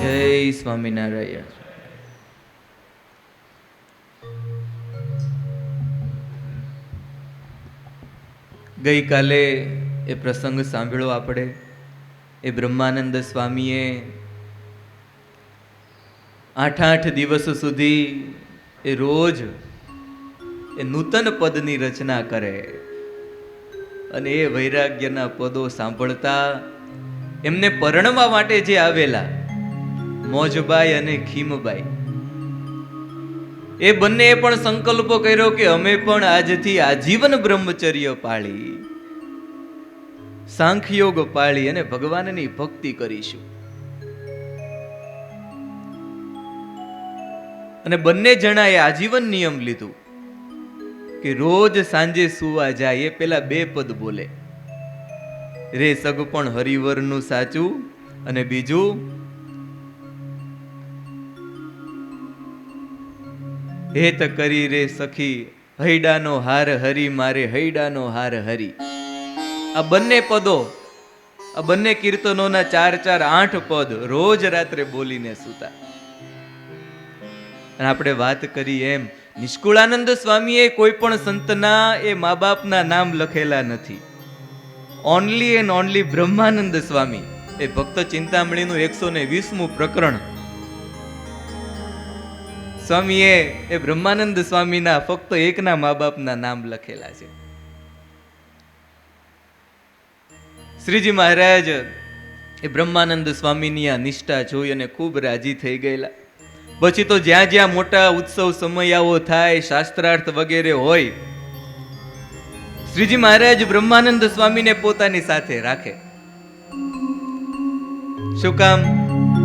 જય સ્વામિનારાયણ. ગઈકાલે એ પ્રસંગ સાંભળ્યો આપણે. એ બ્રહ્માનંદ સ્વામીએ 8 દિવસ સુધી એ રોજ એ નૂતન પદની રચના કરે અને એ વૈરાગ્યના પદો સાંભળતા એમને પરણવા માટે જે આવેલા મોજબાઈ અને ખીમબાઈ, એ બંનેએ પણ સંકલ્પો કર્યો કે અમે પણ આજથી આજીવન બ્રહ્મચર્ય પાળી, સાંખ્યોગ પાળી અને ભગવાનની ભક્તિ કરીશું. અને બંને જણાએ આજીવન નિયમ લીધું કે રોજ સાંજે સુવા જાય એ પેલા 2 પદ બોલે, રે સગપણ હરિવરનું સાચું, અને બીજું હેત કરી રે સખી હૈડાનો હાર હરી મારે હૈડાનો હાર હરી. આ બંને પદો, આ બંને કીર્તનોના 4 8 પદ રોજ રાત્રે બોલીને સૂતા. અને આપણે વાત કરી એમ નિષ્કુળાનંદ સ્વામીએ કોઈ પણ સંતના એ મા બાપના નામ લખેલા નથી. Only and only Brahmanand Swami, એ ભક્ત ચિંતામણીનું 120મું પ્રકરણ, સ્વામીએ એ બ્રહ્માનંદ સ્વામીના ફક્ત એકના મા બાપના નામ લખેલા છે. શ્રીજી મહારાજ એ બ્રહ્માનંદ સ્વામીની આ નિષ્ઠા જોઈ અને ખૂબ રાજી થઈ ગયેલા. પછી તો જ્યાં જ્યાં મોટા ઉત્સવ સમયાઓ થાય, શાસ્ત્રાર્થ વગેરે હોય, શ્રીજી મહારાજ બ્રહ્માનંદ સ્વામીને પોતાની સાથે રાખે. શું કામ?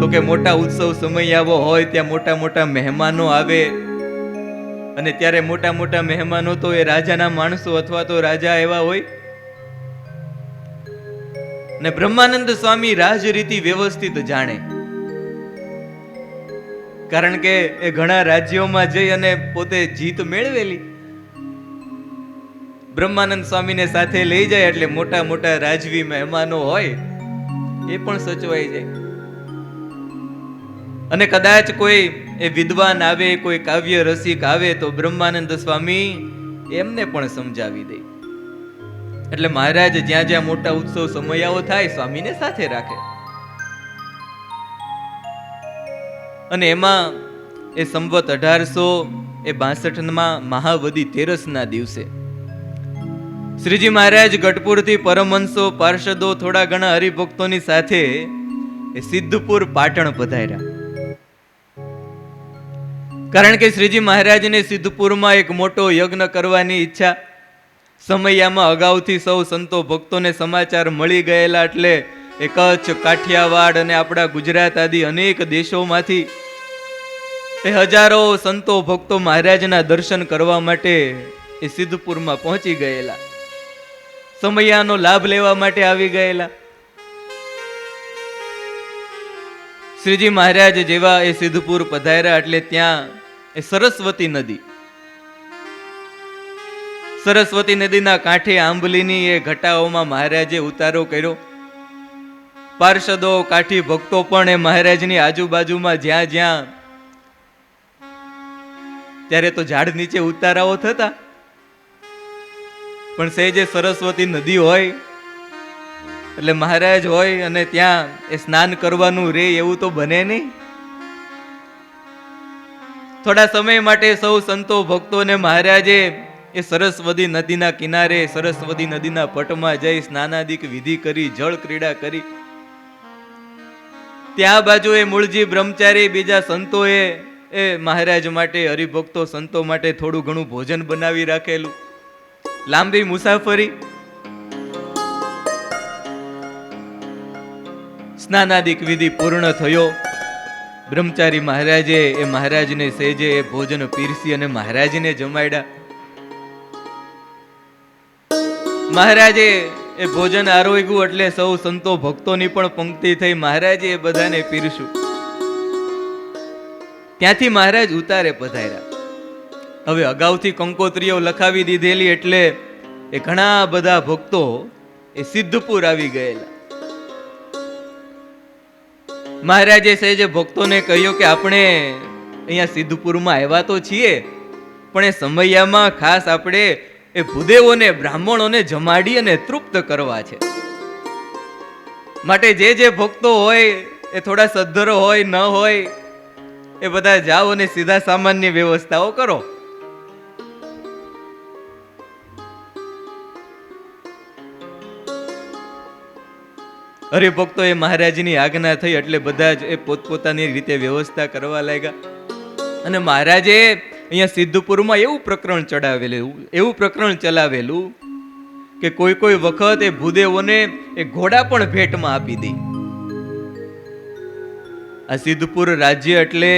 તો કે મોટા ઉત્સવ સમયાઓ હોય ત્યાં મોટા મોટા મહેમાનો આવે, અને ત્યારે મોટા મોટા મહેમાનો તો એ રાજાના માણસો અથવા તો રાજા એવા હોય. ને બ્રહ્માનંદ સ્વામી રાજરીતિ વ્યવસ્થિત જાણે, કારણ કે એ ઘણા રાજ્યોમાં જઈ અને પોતે જીત મેળવેલી. બ્રહ્માનંદ સ્વામીને સાથે લઈ જાય એટલે મોટા મોટા રાજવી મહેમાનો હોય એ પણ સચવાઈ જાય. અને કદાચ કોઈ એ વિદ્વાન આવે, કોઈ કાવ્ય રસિક આવે તો બ્રહ્માનંદ સ્વામી એમને પણ સમજાવી દે. એટલે મહારાજ જ્યાં જ્યાં મોટા ઉત્સવ સમયાઓ થાય સ્વામીને સાથે રાખે. અને એમાં એ સંવત 1862 મહાવદી તેરસના દિવસે શ્રીજી મહારાજ ગઢપુરથી પરમહંસો, પાર્ષદો, થોડા ઘણા હરિભક્તોની સાથે એ સિદ્ધપુર પાટણ પધાર્યા. કારણ કે શ્રીજી મહારાજને સિદ્ધપુરમાં એક મોટો યજ્ઞ કરવાની ઈચ્છા. સમયામાં અગાઉથી સૌ સંતો ભક્તોને સમાચાર મળી ગયેલા, એટલે એ કચ્છ, કાઠિયાવાડ અને આપણા ગુજરાત આદિ અનેક દેશોમાંથી એ હજારો સંતો ભક્તો મહારાજના દર્શન કરવા માટે એ સિદ્ધપુરમાં પહોંચી ગયેલા, સમયાનો લાભ લેવા માટે આવી ગયેલા. શ્રીજી મહારાજ જેવા એ સિદ્ધપુર પધાર્યા એટલે ત્યાં એ સરસ્વતી નદી, સરસ્વતી નદીના કાંઠે આંબલીની એ ઘટાઓમાં મહારાજે ઉતારો કર્યો. પાર્ષદો, કાઠી ભક્તો પણ એ મહારાજની આજુબાજુમાં જ્યાં જ્યાં, ત્યારે તો ઝાડ નીચે ઉતારાઓ થતા, પણ સહેજે સરસ્વતી નદી હોય એટલે મહારાજ હોય અને ત્યાં એ સ્નાન કરવાનું રે એવું તો બને નહીં. થોડા સમય માટે સૌ સંતો ભક્તોને મહારાજે એ સરસ્વતી નદીના કિનારે, સરસ્વતી નદીના પટમાં જઈ સ્નાનાદિક વિધિ કરી, જળ ક્રીડા કરી. ત્યાં બાજુ એ મૂળજી બ્રહ્મચારી બીજા સંતોએ એ મહારાજ માટે, હરિભક્તો સંતો માટે થોડું ઘણું ભોજન બનાવી રાખેલું. લાંબી મુસાફરી, સ્નાનાદિક વિધિ પૂર્ણ થયો. બ્રહ્મચારી મહારાજે એ મહારાજને સહેજે એ ભોજન પીરસી અને મહારાજને જમાડ્યા. મહારાજે એ ભોજન આરોગ્યું એટલે સૌ સંતો ભક્તોની પણ પંક્તિ થઈ. મહારાજે એ બધાને પીરસ્યું. ત્યાંથી મહારાજ ઉતારે પધાર્યા. હવે અગાઉથી કંકોત્રીઓ લખાવી દીધેલી એટલે એ ઘણા બધા ભક્તો એ સિદ્ધપુર આવી ગયેલા. મહારાજે સહેજે ભક્તોને કહ્યું કે આપણે અહીંયા સિદ્ધપુરમાં આવ્યા તો છીએ, પણ એ સમયમાં ખાસ આપણે એ ભૂદેવોને બ્રાહ્મણોને જમાડી અને તૃપ્ત કરવા છે. માટે જે ભક્તો હોય એ થોડા સદ્ધરો હોય ન હોય એ બધા જાઓ અને સીધા સામાનની વ્યવસ્થાઓ કરો. હરિભક્તો એ મહારાજની આજ્ઞા થઈ એટલે બધા જ એ પોતપોતાની રીતે વ્યવસ્થા કરવા લાગ્યા. અને મહારાજે અહીંયા સિદ્ધપુરમાં એવું પ્રકરણ ચલાવેલું કે કોઈ વખત એ ભૂદેવોને એ ઘોડા પણ ભેટમાં આપી દે. આ સિદ્ધપુર રાજ્ય એટલે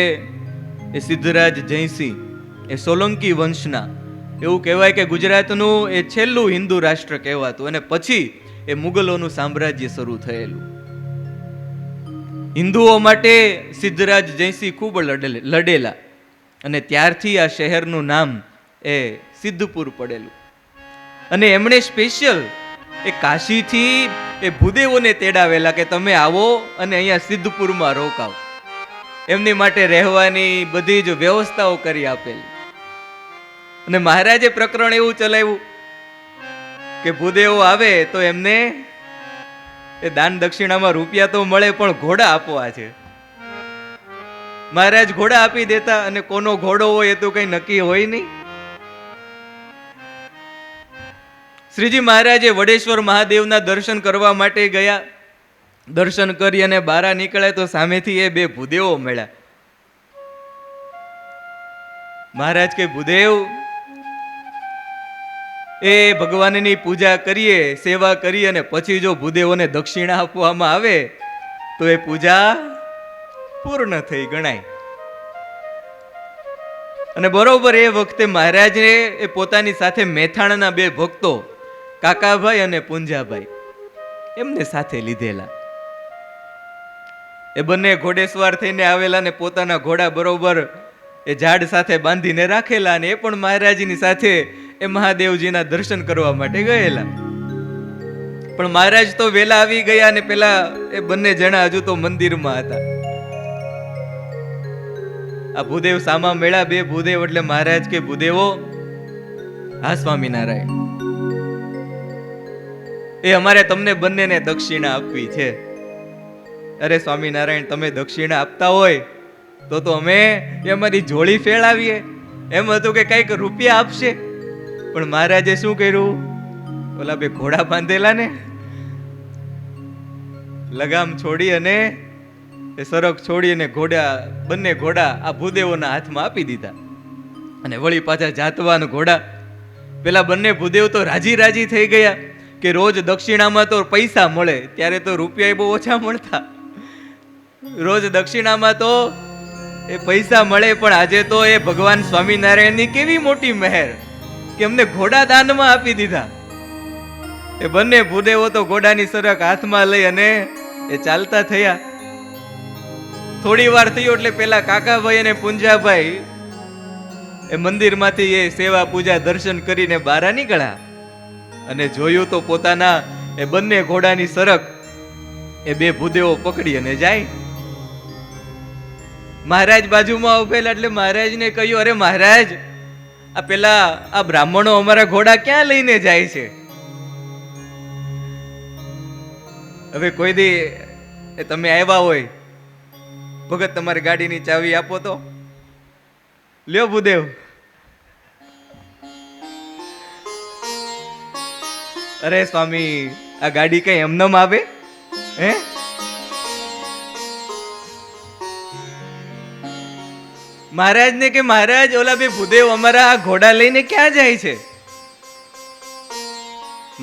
એ સિદ્ધરાજ જયસિંહ એ સોલંકી વંશના, એવું કહેવાય કે ગુજરાતનું એ છેલ્લું હિન્દુ રાષ્ટ્ર કહેવાતું, અને પછી એ મુગલોનું સામ્રાજ્ય શરૂ થયેલું. હિન્દુઓ માટે સિદ્ધરાજ જયસિંહ ખૂબ લડેલા, અને ત્યારથી આ શહેરનું નામ એ સિદ્ધપુર પડેલું. અને એમણે સ્પેશિયલ એ કાશીથી એ ભૂદેવોને તેડાવેલા કે તમે આવો અને અહીંયા સિદ્ધપુરમાં રોકાવ. એમની માટે રહેવાની બધી જ વ્યવસ્થાઓ કરી આપેલી. અને મહારાજે પ્રકરણ એવું ચલાવ્યું કે ભૂદેવો આવે તો એમને એ દાન દક્ષિણામાં રૂપિયા તો મળે, પણ ઘોડા આપવા છે. મહારાજ ઘોડા આપી દેતા, અને કોનો ઘોડો હોય એ તો કઈ નક્કી હોય નહીં. શ્રીજી મહારાજે વડેશ્વર મહાદેવના દર્શન કરવા માટે ગયા. દર્શન કરી અને બારા નીકળ્યા તો સામેથી એ બે ભૂદેવો મળ્યા. મહારાજ કે ભૂદેવ, એ ભગવાનની પૂજા કરીએ, સેવા કરી અને પછી જો ભૂદેવોને દક્ષિણા આપવામાં આવે તો એ પૂજા પૂર્ણ થઈ ગણાય. અને બરોબર એ વખતે મહારાજે એ પોતાની સાથે મેથાણના બે ભક્તો કાકાભાઈ અને પુંજાભાઈ એમને સાથે લીધેલા. એ બંને ઘોડેસવાર થઈને આવેલા ને પોતાના ઘોડા બરોબર એ ઝાડ સાથે બાંધીને રાખેલા, અને એ પણ મહારાજની સાથે એ મહાદેવજીના દર્શન કરવા માટે ગયેલા. પણ મહારાજ તો વેલા આવી ગયા, અને પેલા એ બંને જણા હજુ તો મંદિરમાં હતા. આ ભૂદેવ સામા મેળા, બે ભૂદેવ એટલે મહારાજ કે ભૂદેવો, હા સ્વામિનારાયણ, એ અમારે તમને બંનેને દક્ષિણા આપવી છે. અરે સ્વામિનારાયણ, તમે દક્ષિણા આપતા હોય તો અમે અમારી જોડી ફેલાવીએ. એમ હતું કે કઈક રૂપિયા આપશે, પણ મહારાજે શું કર્યું, ઓલા બે ઘોડા બાંધેલા ને લગામ છોડી અને એ સરક છોડી અને બંને ઘોડા આ ભૂદેવોના હાથમાં આપી દીધા. અને વળી પાછા જાતવાન ઘોડા. પેલા બંને ભૂદેવ તો રાજી થઈ ગયા કે રોજ દક્ષિણામાં તો પૈસા મળે, ત્યારે તો રૂપિયા બહુ ઓછા મળતા. રોજ દક્ષિણામાં તો એ પૈસા મળે, પણ આજે તો એ ભગવાન સ્વામિનારાયણની કેવી મોટી મહેર કે અમને ઘોડા દાનમાં આપી દીધા. એ બંને ભૂદેવો તો ઘોડાની સરક હાથમાં લઈ અને એ ચાલતા થયા. થોડી વાર થયો એટલે પેલા કાકાભાઈ અને પુંજાભાઈ એ મંદિરમાંથી એ સેવા પૂજા દર્શન કરીને બહાર નીકળ્યા, અને જોયું તો પોતાના એ બંને ઘોડાની સરક એ બે ભૂદેવો પકડી અને જાય. મહારાજ બાજુમાં ઉભેલા એટલે મહારાજને કહ્યું, અરે મહારાજ, આ પેલા આ બ્રાહ્મણો અમારા ઘોડા ક્યાં લઈને જાય છે? હવે કોઈ દી તમે આવ્યા હોય, ભગત તમારી ગાડીની ચાવી આપો તો. લ્યો ભૂદેવ. અરે સ્વામી, આ ગાડી કઈ એમનેમ આવે? હે, મહારાજ ને કે મહારાજ, ઓલા બે ભૂદેવ અમારા આ ઘોડા લઈને ક્યાં જાય છે?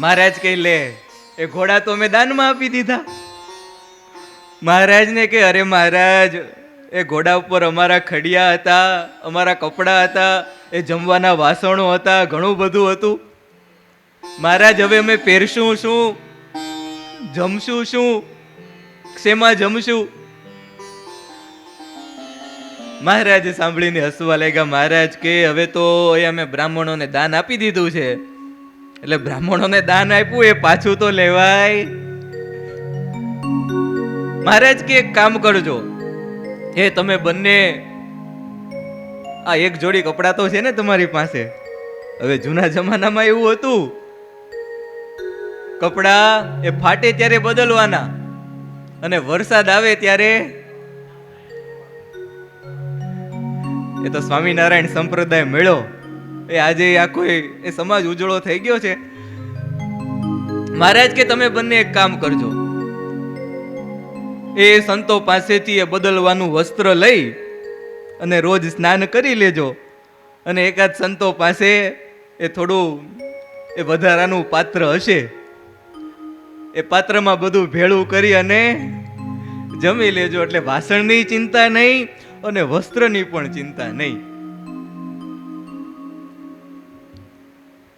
મહારાજ કહી, લે, એ ઘોડા તો અમે દાનમાં આપી દીધા. મહારાજ ને કે અરે મહારાજ, એ ઘોડા ઉપર અમારા ખડિયા હતા, અમારા કપડા હતા, એ જમવાના વાસણો હતા, ઘણું બધું હતું. મહારાજ, હવે અમે પહેરશું શું, જમશું શું, શેમાં જમશું? મહારાજ સાંભળીને હસવા લાગ્યા. મહારાજ કે હવે તો એ અમે બ્રાહ્મણોને દાન આપી દીધું છે, એટલે બ્રાહ્મણોને દાન આપ્યું એ પાછું તો લેવાય. મહારાજ કે એક કામ કરજો, હે તમે બંને આ એક જોડી કપડાં તો છે ને તમારી પાસે. હવે જૂના જમાનામાં એવું હતું, કપડાં એ ફાટે ત્યારે બદલવાના અને વરસાદ આવે ત્યારે. એ તો સ્વામિનારાયણ સંપ્રદાય મેળો એ આજે આખો એ સમાજ ઉજળો થઈ ગયો છે. મહારાજ કે તમે બંને એક કામ કરજો, એ સંતો પાસેથી એ બદલવાનું વસ્ત્ર લઈ અને રોજ સ્નાન કરી લેજો, અને એકાદ સંતો પાસે એ થોડું એ વધારાનું પાત્ર હશે, એ પાત્રમાં બધું ભેળું કરી અને જમી લેજો, એટલે વાસણની ચિંતા નહીં અને વસ્ત્રની પણ ચિંતા નહીં.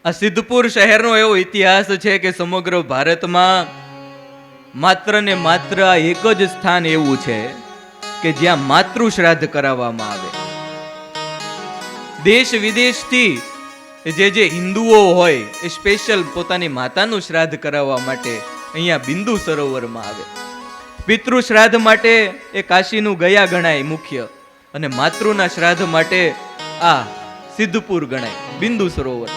આ સિદ્ધપુર શહેરનો એવો ઇતિહાસ છે કે સમગ્ર ભારતમાં માત્ર ને માત્ર આ એક જ સ્થાન એવું છે કે જ્યાં માતૃ શ્રાદ્ધ કરાવવામાં આવે. દેશ વિદેશથી જે હિન્દુઓ હોય એ સ્પેશિયલ પોતાની માતાનું શ્રાદ્ધ કરાવવા માટે અહીંયા બિંદુ સરોવરમાં આવે. પિતૃ શ્રાદ્ધ માટે એ કાશીનું ગયા ગણાય મુખ્ય, અને માતૃના શ્રાદ્ધ માટે આ સિદ્ધપુર ગણાય, બિંદુ સરોવર.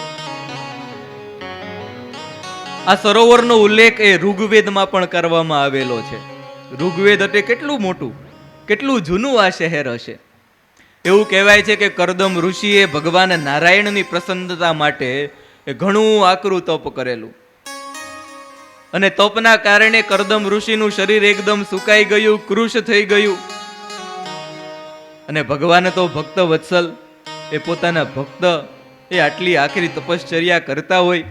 આ સરોવરનો ઉલ્લેખ એ ઋગ્વેદમાં પણ કરવામાં આવેલો છે. ઋગ્વેદ એટલે કેટલું મોટું, કેટલું જૂનું આ શહેર હશે. એવું કહેવાય છે કે કરદમ ઋષિએ ભગવાન નારાયણની પ્રસન્નતા માટે ઘણું આકરું તપ કરેલું, અને તપના કારણે કરદમ ઋષિનું શરીર એકદમ સુકાઈ ગયું, કૃશ થઈ ગયું. અને ભગવાન તો ભક્ત વત્સલ, એ પોતાના ભક્ત એ આટલી આખરી તપશ્ચર્યા કરતા હોય.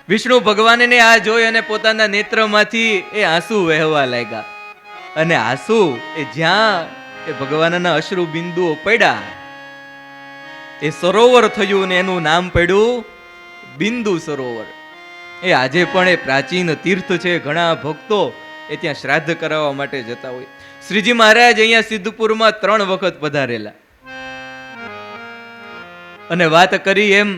વિષ્ણુ ભગવાનને આ જોઈ અને પોતાના નેત્રમાંથી એ આંસુ વહેવા લાગ્યા, અને આંસુ એ જ્યાં એ ભગવાનના અશ્રુ બિંદુઓ પડ્યા એ સરોવર થયું, ને એનું નામ પડ્યું બિંદુ સરોવર. એ આજે પણ એ પ્રાચીન તીર્થ છે. ઘણા ભક્તો એ ત્યાં શ્રાદ્ધ કરાવવા માટે જતા હોય. શ્રીજી મહારાજ અહીંયા સિદ્ધપુરમાં 3 વખત પધારેલા, અને વાત કરી એમ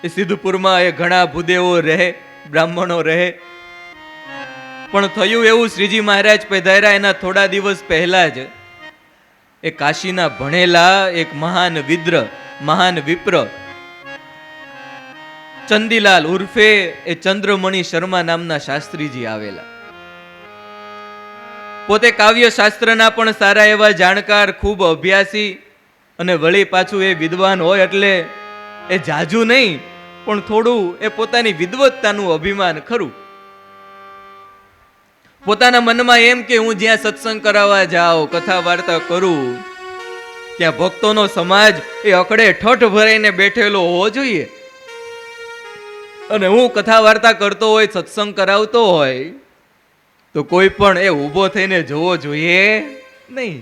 એ સિદ્ધપુરમાં એ ઘણા ભૂદેવો રહે, બ્રાહ્મણો રહે. પણ થયું એવું, શ્રીજી મહારાજ પધાર્યા એના થોડા દિવસ પહેલા જ એ કાશીના ભણેલા એક મહાન વિપ્ર ચંદીલાલ ઉર્ફે એ ચંદ્રમણી શર્મા નામના શાસ્ત્રીજી આવેલા. પોતે કાવ્ય શાસ્ત્રના પણ સારા એવા જાણકાર, ખૂબ અભ્યાસી, અને વળી પાછું એ વિદ્વાન હોય એટલે એ જાજુ નહીં પણ થોડું એ પોતાની વિદ્વત્તાનું અભિમાન ખરું. પોતાના મનમાં એમ કે હું જ્યાં સત્સંગ કરાવવા જાઉં, કથા વાર્તા કરું, ત્યાં ભક્તોનો સમાજ એ અકડે ઠઠ ભરાઈને બેઠેલો હોવો જોઈએ, અને હું કથા વાર્તા કરતો હોય, સત્સંગ કરાવતો હોય તો કોઈ પણ એ ઊભો થઈને જોવો જોઈએ નહીં.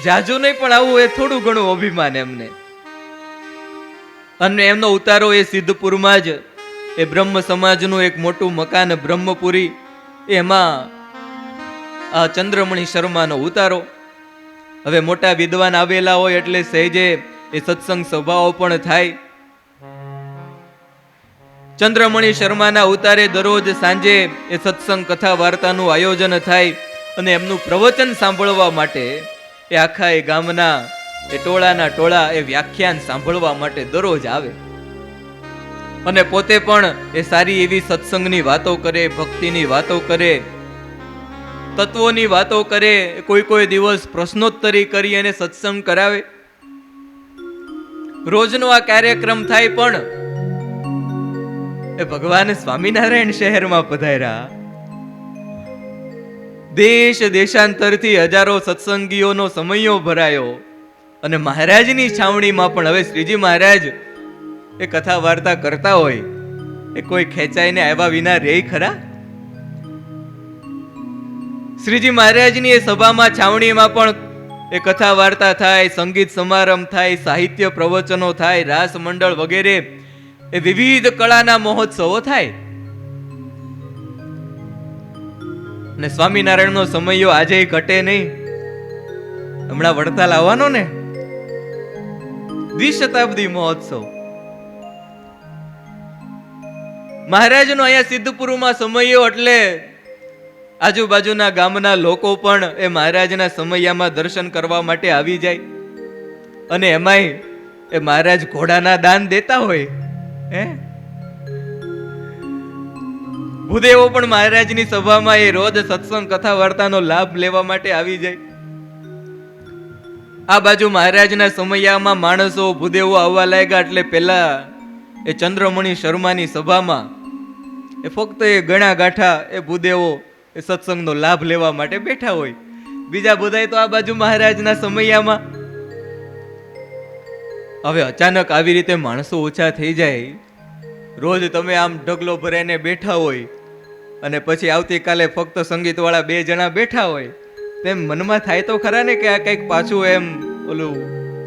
જાજુ નહીં પણ આવું એ થોડું ઘણું અભિમાન એમને. અને એમનો ઉતારો એ સિદ્ધપુરમાં જ એ બ્રહ્મ સમાજનું એક મોટું મકાન બ્રહ્મપુરી, એમાં આ ચંદ્રમણી શર્માનો ઉતારો. હવે મોટા વિદ્વાન આવેલા હોય એટલે સહેજે એ સત્સંગ સભાઓ પણ થાય. ચંદ્રમણી શર્માના ઉતારે દરરોજ સાંજે એ સત્સંગ કથા વાર્તાનું આયોજન થાય, અને એમનું પ્રવચન સાંભળવા માટે એ આખા એ ગામના એ ટોળાના ટોળા એ વ્યાખ્યાન સાંભળવા માટે દરરોજ આવે. અને પોતે પણ એ સારી એવી સત્સંગની વાતો કરે, ભક્તિની વાતો કરે, તત્વોની વાતો કરે. કોઈ દિવસ પ્રશ્નોત્તરી કરી અને સત્સંગ કરાવે. રોજનો આ કાર્યક્રમ થાય, પણ એ ભગવાન સ્વામિનારાયણ શહેરમાં પધાર્યા. દેશ દેશાંતરથી હજારો સત્સંગીઓનો સમયો ભરાયો, અને મહારાજની છાવણીમાં પણ હવે શ્રીજી મહારાજ એ કથા વાર્તા કરતા હોય, એ કોઈ ખેંચાઈને આવ્યા વિના રે ખરા? શ્રીજી મહારાજની એ સભામાં, છાવણીમાં પણ એ કથા વાર્તા થાય, સંગીત સમારંભ થાય, સાહિત્ય પ્રવચનો થાય, રાસ મંડળ વગેરે એ વિવિધ કળાના મહોત્સવો થાય. ને સ્વામિનારાયણનો સમયો આજે ઘટે નહીં. હમણાં વડતાલ આવવાનો ને દ્વિશતાબ્દી મહોત્સવ, મહારાજનો અહીંયા સિદ્ધપુરમાં સમયો એટલે આજુબાજુના ગામના લોકો પણ એ મહારાજના સમયમાં દર્શન કરવા માટે આવી જાય. અને એમાંય એ મહારાજ ઘોડાના દાન દેતા હોય. ભૂદેવો પણ મહારાજની સભામાં એ રોજ સત્સંગ કથા વાર્તાનો લાભ લેવા માટે આવી જાય. આ બાજુ મહારાજના સમયમાં માણસો ભૂદેવો આવવા લાગ્યા એટલે પેલા એ ચંદ્રમણી શર્માની સભામાં એ ફક્ત એ ગણા ગાંઠા એ ભૂદેવો એ સત્સંગનો લાભ લેવા માટે બેઠા હોય. બીજા બધાય તો આ બાજુ મહારાજના સમયમાં. હવે અચાનક આવી રીતે માણસો ઓછા થઈ જાય. રોજ તમે આમ ઢગલો ભરાઈને બેઠા હોય અને પછી આવતીકાલે ફક્ત સંગીતવાળા 2 જણા બેઠા હોય, તેમ મનમાં થાય તો ખરા ને કે આ કંઈક પાછું એમ ઓલું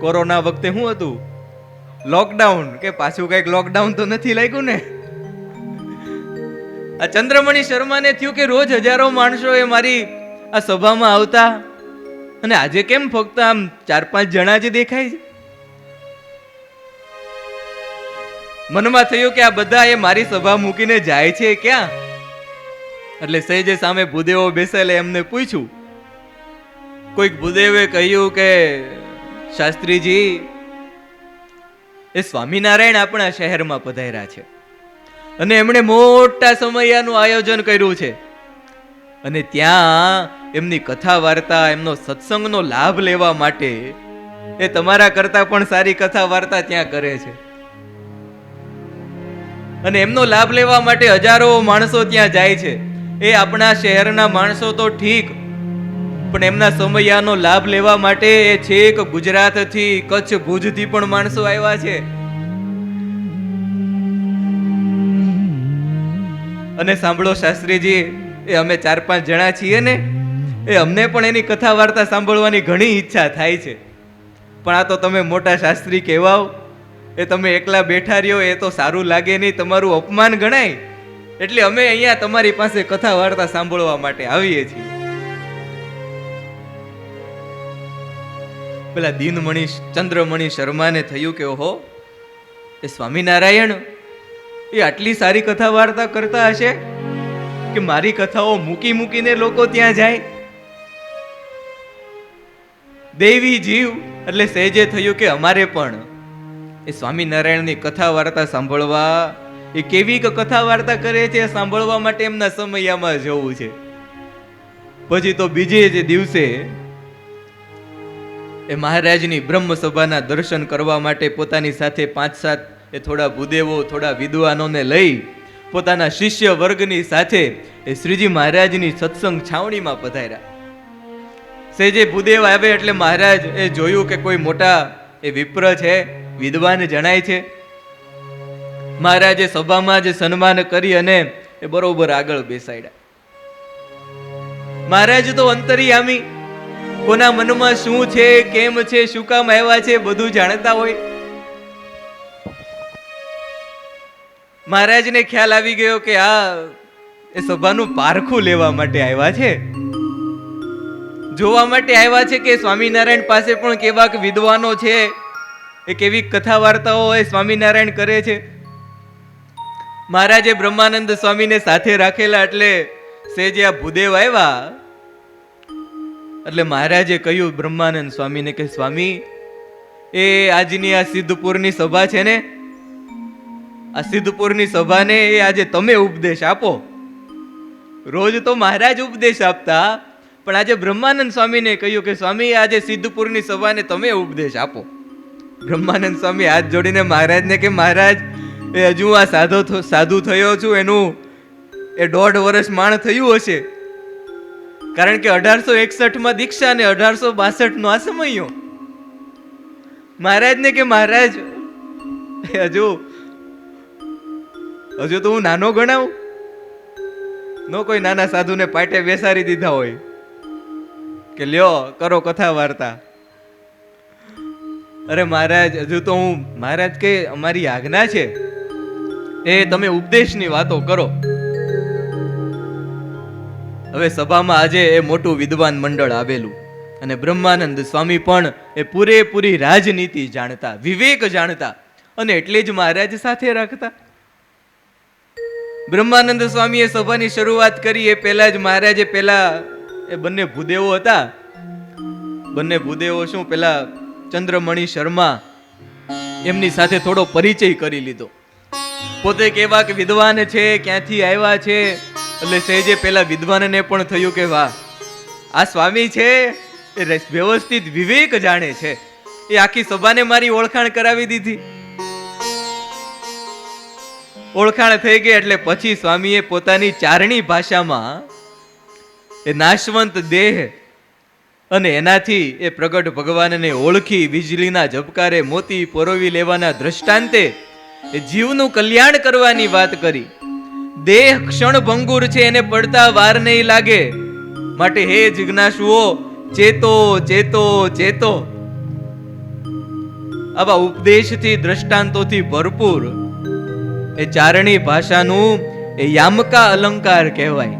કોરોના વખતે શું હતું, લોકડાઉન, કે પાછું કંઈક લોકડાઉન તો નથી લાગ્યું ને. આ ચંદ્રમણી શર્માને થયું કે રોજ હજારો માણસો એ મારી આ સભામાં આવતા અને આજે કેમ ફક્ત આમ 4-5 જણા જ દેખાય છે. મનમાં થયું કે આ બધા એ મારી સભા મૂકીને જાય છે ક્યાં. એટલે સહેજે સામે ભૂદેવો બેસેલે એમને પૂછ્યું. કોઈક ભૂદેવે કહ્યું કે શાસ્ત્રીજી, એ સ્વામિનારાયણ આપણા શહેરમાં પધાર્યા છે અને એમણે મોટા સમયાનું આયોજન કર્યું છે અને ત્યાં એમની કથા વાર્તા, એમનો સત્સંગનો લાભ લેવા માટે એ તમારા કરતા પણ સારી કથા વાર્તા ત્યાં કરે છે અને એમનો લાભ લેવા માટે હજારો માણસો ત્યાં જાય છે. એ આપણા શહેરના માણસો તો ઠીક, પણ એમના સમયાનો લાભ લેવા માટે એ છેક ગુજરાતથી, કચ્છ, ભુજથી પણ માણસો આવ્યા છે. અને સાંભળો શાસ્ત્રીજી, એ અમે 4-5 જણા છીએ ને, એ અમને પણ એની કથા વાર્તા સાંભળવાની ઘણી ઈચ્છા થાય છે, પણ આ તો તમે મોટા શાસ્ત્રી કહેવાઓ, એ તમે એકલા બેઠા રહ્યો એ તો સારું લાગે નહીં, તમારું અપમાન ગણાય, એટલે અમે અહીંયા તમારી પાસે કથા વાર્તા સાંભળવા માટે આવીએ છીએ. પેલા દીનમણી ચંદ્રમણી શર્માને થયું કે ઓહો, એ સ્વામિનારાયણ એ આટલી સારી કથા વાર્તા કરતા હશે કે મારી કથાઓ મૂકી મૂકીને લોકો ત્યાં જાય. દેવી જીવ એટલે સહેજે થયું કે અમારે પણ એ સ્વામિનારાયણની કથા વાર્તા સાંભળવા, એ કેવી કથા વાર્તા કરે છે સાંભળવા માટે એમના સમયમાં જવું છે. પછી તો બીજે જ દિવસે એ મહારાજની બ્રહ્મ સભાના દર્શન કરવા માટે પોતાની સાથે 5-7 એ થોડા ભૂદેવો, થોડા વિદ્વાનોને લઈ પોતાના શિષ્ય વર્ગની સાથે એ શ્રીજી મહારાજની સત્સંગ છાવણીમાં પધાર્યા. સેજે ભૂદેવ આવે એટલે મહારાજ એ જોયું કે કોઈ મોટા એ વિપ્ર છે, વિદ્વાન જણાય છે. મહારાજે સભામાં જ સન્માન કરી અને એ બરોબર આગળ બેસાડ્યા. મહારાજ તો અંતર્યામી, કોના મનમાં શું છે, કેમ છે, શું કામ આવ્યા છે બધું જાણતા હોય. મહારાજને ખ્યાલ આવી ગયો કે આ એ સભાનું પારખું લેવા માટે આવ્યા છે, જોવા માટે આવ્યા છે કે સ્વામિનારાયણ પાસે પણ કેવાક વિદ્વાનો છે, એ કેવી કથા વાર્તાઓ એ સ્વામિનારાયણ કરે છે. મહારાજે બ્રહ્માનંદ સ્વામીને સાથે રાખેલા એટલે સેજે આ ભૂદેવ આવ્યા એટલે મહારાજે કહ્યું બ્રહ્માનંદ સ્વામીને કે સ્વામી, એ આજની આ સિદ્ધપુરની સભા છે ને, આ સિદ્ધપુરની સભાને એ આજે તમે ઉપદેશ આપો. રોજ તો મહારાજ ઉપદેશ આપતા, પણ આજે બ્રહ્માનંદ સ્વામીને કહ્યું કે સ્વામી, આજે સિદ્ધપુરની સભાને તમે ઉપદેશ આપો. બ્રહ્માનંદ સ્વામી હાથ જોડીને મહારાજને કે મહારાજ, એ હજુ આ સાધુ થયો છું એનું એ 1.5 વર્ષ માણ થયું હશે, કારણ કે 1861માં દીક્ષા ને 1862 નો આ સમયો. મહારાજને કે મહારાજ, હજુ તો હું નાનો ગણાવું. નો કોઈ નાના સાધુને પાટે બેસાડી દીધા હોય કે લ્યો કરો કથા વાર્તા. અરે મહારાજ, હજુ તો હું, મહારાજ કે અમારી આજ્ઞા છે, એ તમે ઉપદેશની વાતો કરો. હવે સભામાં આજે એ મોટું વિદ્વાન મંડળ આવેલું અને બ્રહ્માનંદ સ્વામી પણ એ પૂરેપૂરી રાજનીતિ જાણતા, વિવેક જાણતા અને એટલે જ મહારાજ સાથે રાખતા. બ્રહ્માનંદ સ્વામીએ સભાની શરૂઆત કરી એ પહેલા જ મહારાજે પેલા એ બંને ભૂદેવો હતા, બંને ભૂદેવો શું પેલા ચંદ્રમણિ શર્મા એમની સાથે થોડો પરિચય કરી લીધો. પોતે કેવા કે વિદ્વાન છે, ક્યાંથી આવ્યા છે, એટલે સહેજે પેલા વિદ્વાનને પણ થયું કે વાહ, આ સ્વામી છે એ વ્યવસ્થિત વિવેક જાણે છે. એ આખી સભાને મારી ઓળખાણ કરાવી દીધી. ઓળખાણ થઈ ગઈ એટલે પછી સ્વામીએ પોતાની ચારણી ભાષામાં એ નાશવંત દેહ અને એનાથી એ પ્રગટ ભગવાનને ઓળખી વીજળીના ઝબકારે મોતી પરોવી લેવાના દ્રષ્ટાંતે એ જીવનું કલ્યાણ કરવાની વાત કરી. દેહ ક્ષણ ભંગુર છે, એને પડતા વાર નહીં લાગે, માટે હે જિજ્ઞાસુઓ ચેતો ચેતો ચેતો. આવા ઉપદેશથી દ્રષ્ટાંતોથી ભરપૂર એ ચારણી ભાષાનું એ યામકા અલંકાર કહેવાય.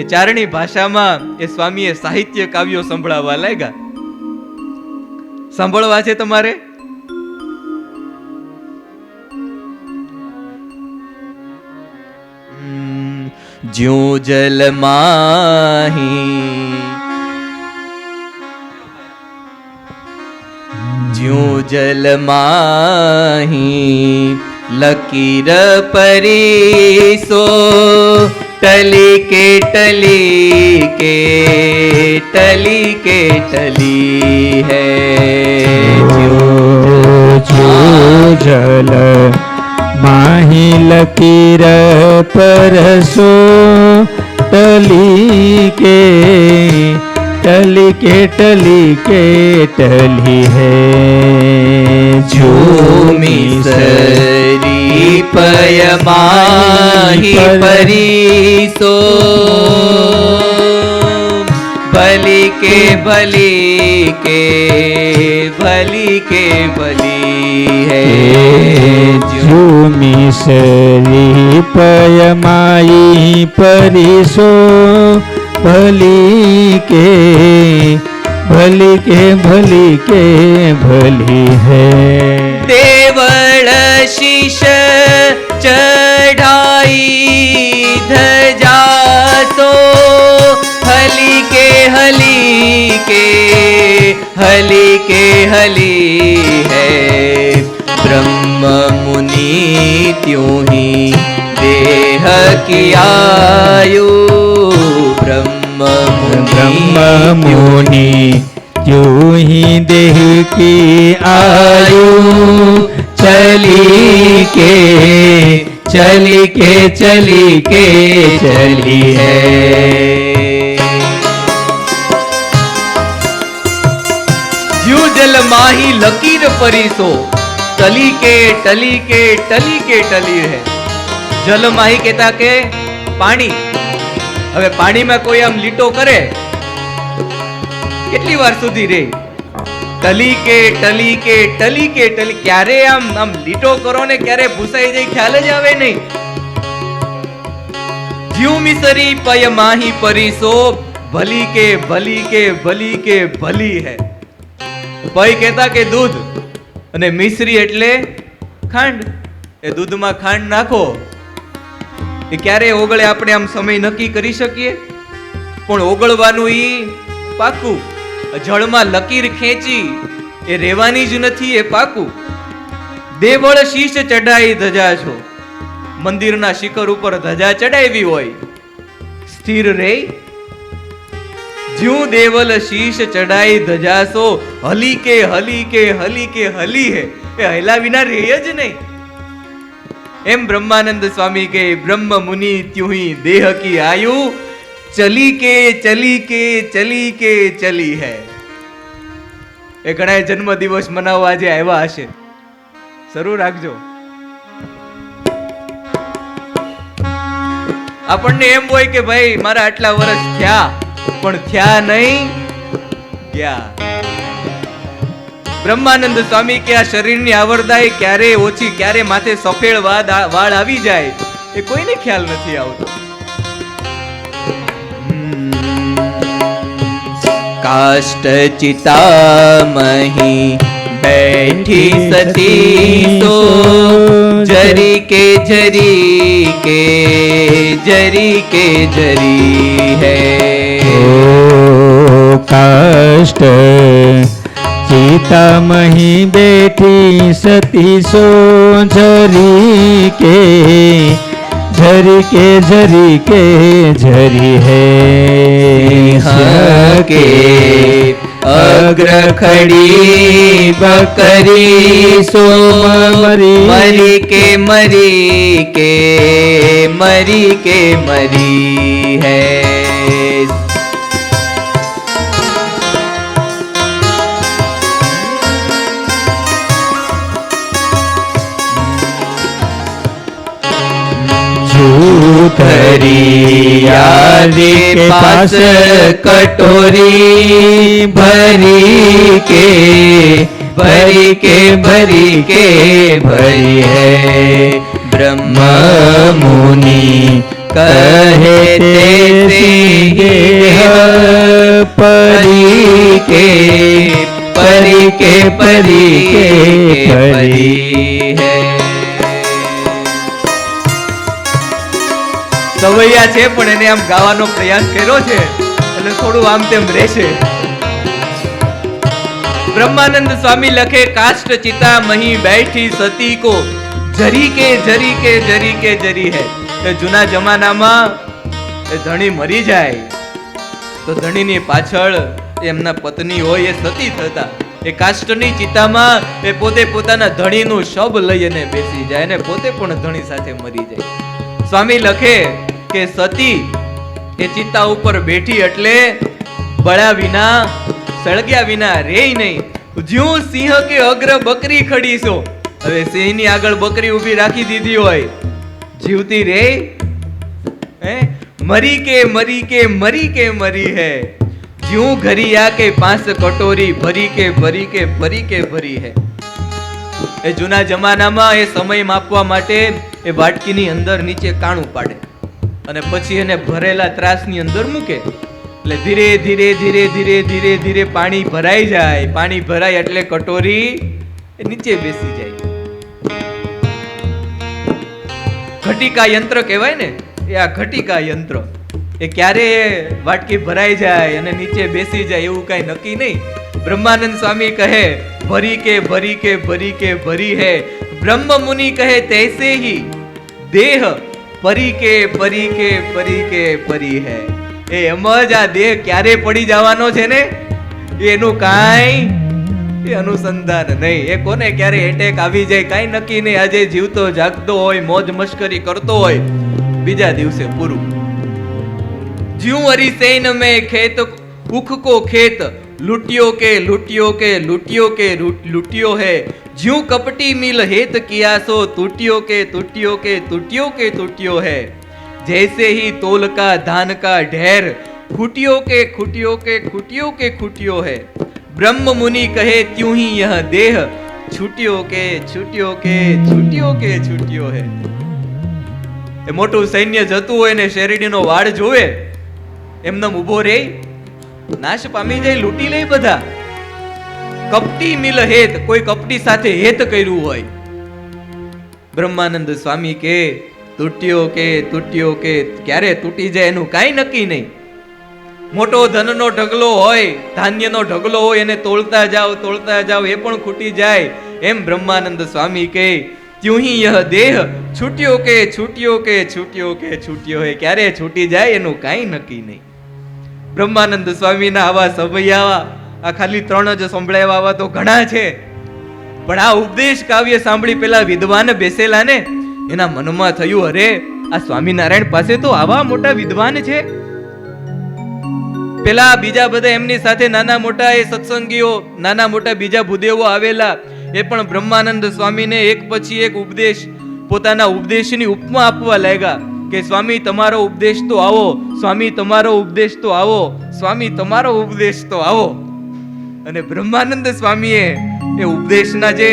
એ ચારણી ભાષામાં એ સ્વામીએ સાહિત્ય કાવ્યો સંભળાવવા લાગ્યા. સાંભળવા છે તમારે? જ્યું જલ માહી જ્યું જલ માહી લકીર પરીસો ટલી કે ટલી કે ટલી કે ટલી હૈ. જ્યું જલ માહી લકીર પરસો ટલી કે टली के टली है झूमी सरी पयमाही परीसो भली के भली के भली के भली है. झूमी सरी पयमाई परीसो भली के भली के भली के भली है. देवल शीश चढ़ाई धजा तो हली के हली के हली के हली है. ब्रह्म मुनि त्यों ही देह की आयु ब्रह्म मुनि त्यों ही देह की आयु चली के चली के चली के चली है. ज्यों जल माही लकीर परीसो टली के टली के टली के टली है. जल माही कहता के पानी. હવે પાણીમાં કોઈ આમ લીટો કરે કેટલી વાર સુધી રે? ટલી કે ટલી કે ટલી કે ટલી. ક્યારે આમ લીટો કરો ને ક્યારે ભૂસાઈ જાય ખ્યાલ જ આવે નહીં. જ્યું મિસરી પય માહી પરીસો ભલી કે ભલી કે ભલી કે ભલી હે. પય કહેતા કે દૂધ અને મિશ્રી એટલે ખાંડ. એ દૂધમાં ખાંડ નાખો એ ક્યારે ઓગળે આપણે આમ સમય નક્કી કરી શકીએ? પણ ઓગળવાનું ઈ પાકું. જળમાં લકીર ખેંચી એ રહેવાની જ નથી, એ પાકું. દેવળ શીશ ચઢાઈ ધજા છો. મંદિરના શિખર ઉપર ધજા ચડાવી હોય સ્થિર રે? જ્યું દેવલ શીશ ચઢાઈ ધજાસો હલી કે હલી કે હલી કે હલી હે. એ હલા વિના રહે જ નહીં. એમ બ્રહ્માનંદ સ્વામી કે બ્રહ્મ મુનિ ત્યું ही देह की आयु चली के चली के चली के चली है. એ ઘણા જન્મ દિવસ મનાવવા આજે આવ્યા હશે, શરૂ રાખજો. આપણને એમ હોય કે ભાઈ મારા આટલા વર્ષ થયા, પણ થયા નહીં, ગયા. બ્રહ્માનંદ સ્વામી કે આ શરીરની આવરદાઈ ક્યારે ઓછી, ક્યારે માથે સફેદ વાળ આવી જાય એ કોઈને ખ્યાલ નથી આવતો. કાષ્ટ ચિતામહી बैठी सती सो जरी के जरी है। ओ काष्ट सीता मही बैठी सती सो झरी के झरी है। सिंह के अग्र खड़ी बकरी सो मरी के मरी है। धरी आदि के पास कटोरी भरी के भरी है। ब्रह्म मुनि कहे ते परी के परी है। સવૈયા છે પણ એને આમ ગાવાનો પ્રયાસ કર્યો છે એટલે થોડું આમ તેમ રહેશે. બ્રહ્માનંદ સ્વામી લખે કાષ્ટ ચિતા મહી બેઠી સતી કો જરી કે જરી હે. એ જૂના જમાનામાં એ ધણી મરી જાય તો ધણીની પાછળ એમના પત્ની હોય એ સતી થતા. એ કાષ્ટની ચિતામાં એ પોતે પોતાના ધણીનું શબ લઈને બેસી જાય અને પોતે પણ ધણી સાથે મરી જાય. સ્વામી લખે કે સતી એ ચિતા ઉપર બેઠી એટલે બળ્યા વિના સળગ્યા વિના રેય નહીં. જ્યું સિંહ કે અગ્ર બકરી ખડી છો. હવે સિંહની આગળ બકરી ઊભી રાખી દીધી હોય જીવતી રે હે. મરી કે મરી હે. જ્યું ઘરિયા કે પાંચ કટોરી ભરી કે ભરી હે. એ જૂના જમાનામાં એ સમય માપવા માટે એ વાટકીની અંદર નીચે કાણું પાડે અને પછી એને ભરેલા ત્રાસની અંદર મૂકે એટલે ધીરે ધીરે પાણી ભરાઈ જાય. પાણી ભરાય એટલે કટોરી નીચે બેસી જાય. ઘટિકા યંત્ર કહેવાય ને એ આ ઘટિકા યંત્ર. એ ક્યારે વાટકી ભરાઈ જાય અને નીચે બેસી જાય એવું કઈ નક્કી નહીં. બ્રહ્માનંદ સ્વામી કહે ભરી કે ભરી હે. બ્રહ્મ મુનિ કહે તૈસે હી દેહ પરી કે પરી હે. એ એમ જ આ દેહ ક્યારે પડી જવાનો છે ને એનું કાંઈ અનુસંધાન નહીં. એ કોને ક્યારે એટેક આવી જાય કાંઈ નક્કી નહીં. આજે જીવતો જાગતો હોય મોજ મસ્કરી કરતો હોય બીજા દિવસે પૂરું. જ્યું અરિસૈન મેં ખેત ઉખ કો ખેત लुटियो है. ज्यों कपटी मिल हेत किया सो टूटियो है. जैसे ही तोल का धान का ढेर खूटियो है. ब्रह्म मुनि कहे त्यों ही यह देह छूटियो है. એ મોટું સૈન્ય જતું હોય ને શેરડીનો વાડ જોવે એમને ઊભો રહે નાશ પામી જાય લૂંટી લે બધા. કપટી મિલ હેત કોઈ કપટી સાથે હેત કર્યું હોય. બ્રહ્માનંદ સ્વામી કે તૂટ્યો કે ક્યારે તૂટી જાય એનું કાંઈ નક્કી નહીં. મોટો ધનનો ઢગલો હોય ધાન્યનો ઢગલો હોય એને તોલતા જાઓ એ પણ ખૂટી જાય. એમ બ્રહ્માનંદ સ્વામી કે ત્યું હી યહ દેહ છૂટ્યો હે. ક્યારે છૂટી જાય એનું કાંઈ નક્કી નહીં. બ્રહ્માનંદ સ્વામીના આવા સભૈયા આ ખાલી 3 જ સંભળાવ્યા આવા તો ઘણા છે. પણ આ ઉપદેશ કાવ્ય સાંભળી પેલા વિદ્વાન બેસેલા ને એના મનમાં થયું અરે આ સ્વામિનારાયણ પાસે તો આવા મોટા વિદ્વાન છે. પેલા બીજા બધા એમની સાથે નાના મોટા એ સત્સંગીઓ નાના મોટા બીજા ભૂદેવો આવેલા એ પણ બ્રહ્માનંદ સ્વામીને એક પછી એક ઉપદેશ પોતાના ઉપદેશની ઉપમા આપવા લાગ્યા કે સ્વામી તમારો ઉપદેશ તો આવો, સ્વામી તમારો ઉપદેશ તો આવો, સ્વામી તમારો ઉપદેશ તો આવો. અને બ્રહ્માનંદ સ્વામીએ એ ઉપદેશના જે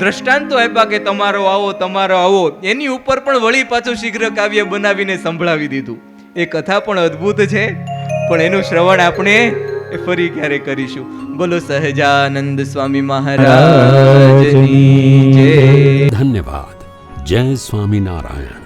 દ્રષ્ટાંતો આપ્યા કે તમારો આવો એની ઉપર પણ વળી પાછું શીઘ્ર કાવ્ય બનાવીને સંભળાવી દીધું. એ કથા પણ અદ્ભુત છે પણ એનું શ્રવણ આપણે ફરી ક્યારે કરીશું. બોલો સહજાનંદ સ્વામી મહારાજની જય. ધન્યવાદ. જય સ્વામિનારાયણ.